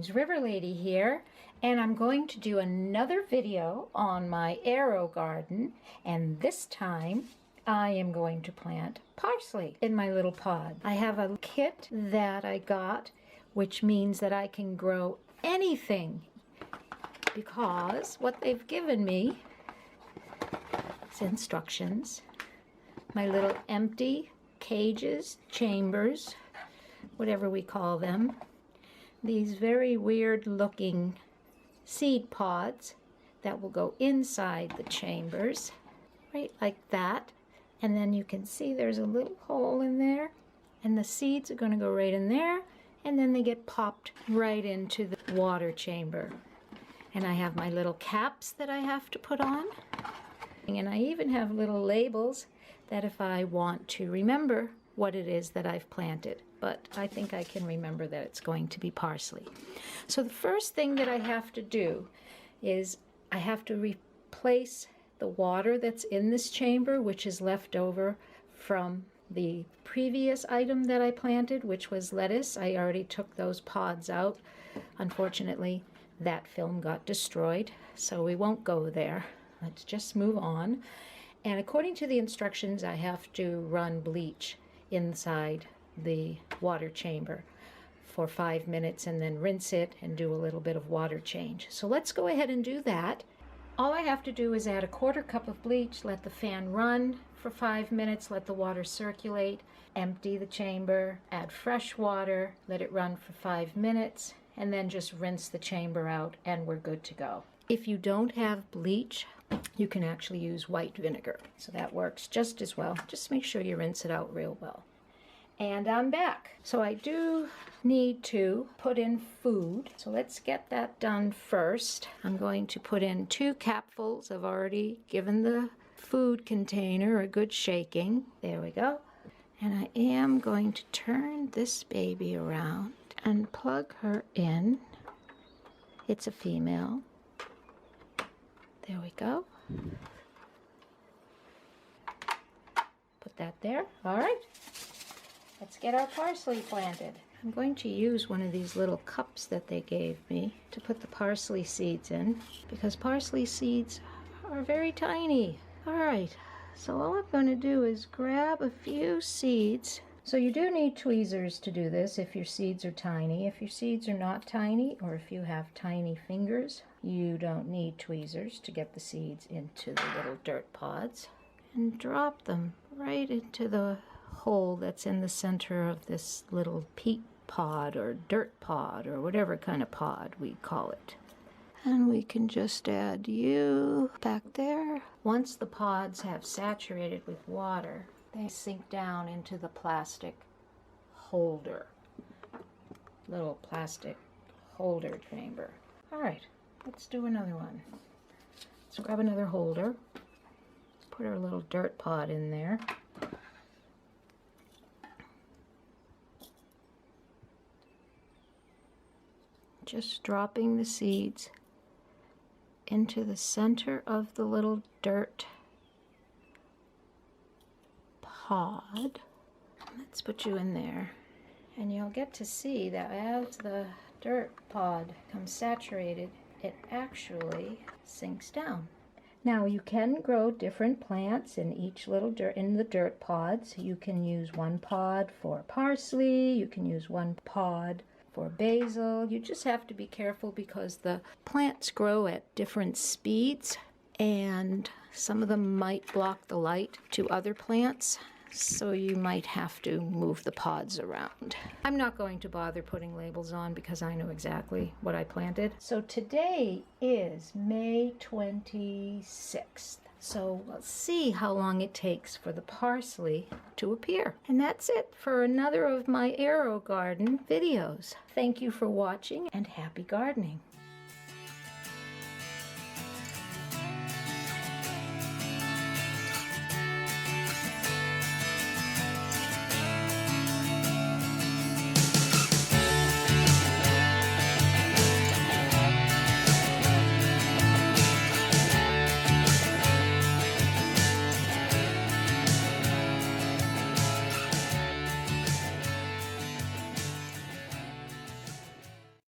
greetings, River Lady here, and I'm going to do another video on my AeroGarden, and this time I am going to plant parsley in my little pod. I have a kit that I got, which means that I can grow anything, because what they've given me is instructions, my little empty cages, chambers, whatever we call them. These very weird looking seed pods that will go inside the chambers, right like that. And then you can see there's a little hole in there, and the seeds are going to go right in there, and then they get popped right into the water chamber. And I have my little caps that I have to put on, and I even have little labels that if I want to remember what it is that I've planted, but I think I can remember that it's going to be parsley. So the first thing that I have to do is I have to replace the water that's in this chamber, which is left over from the previous item that I planted, which was lettuce. I already took those pods out. Unfortunately, that film got destroyed, so we won't go there. Let's just move on. And according to the instructions, I have to run bleach inside the water chamber for 5 minutes and then rinse it and do a little bit of water change. So let's go ahead and do that. All I have to do is add a 1/4 cup of bleach, let the fan run for 5 minutes, let the water circulate, empty the chamber, add fresh water, let it run for 5 minutes, and then just rinse the chamber out and we're good to go. If you don't have bleach, you can actually use white vinegar. So that works just as well. Just make sure you rinse it out real well. And I'm back. So I do need to put in food. So let's get that done first. I'm going to put in 2 capfuls. I've already given the food container a good shaking. There we go. And I am going to turn this baby around and plug her in. It's a female. There we go. Put that there. All right. Let's get our parsley planted. I'm going to use one of these little cups that they gave me to put the parsley seeds in, because parsley seeds are very tiny. All right. So all I'm going to do is grab a few seeds. So you do need tweezers to do this if your seeds are tiny. If your seeds are not tiny, or if you have tiny fingers, you don't need tweezers to get the seeds into the little dirt pods. And drop them right into the hole that's in the center of this little peat pod or dirt pod or whatever kind of pod we call it. And we can just add you back there. Once the pods have saturated with water, they sink down into the plastic holder, little plastic holder chamber. All right, let's do another one. Let's grab another holder, put our little dirt pod in there. Just dropping the seeds into the center of the little dirt pod. Let's put you in there, and you'll get to see that as the dirt pod becomes saturated, it actually sinks down. Now you can grow different plants in each little in the dirt pods. You can use one pod for parsley, you can use one pod for basil. You just have to be careful because the plants grow at different speeds, and some of them might block the light to other plants, so you might have to move the pods around. I'm not going to bother putting labels on because I know exactly what I planted. So today is May 26th. So let's see how long it takes for the parsley to appear. And that's it for another of my AeroGarden videos. Thank you for watching and happy gardening.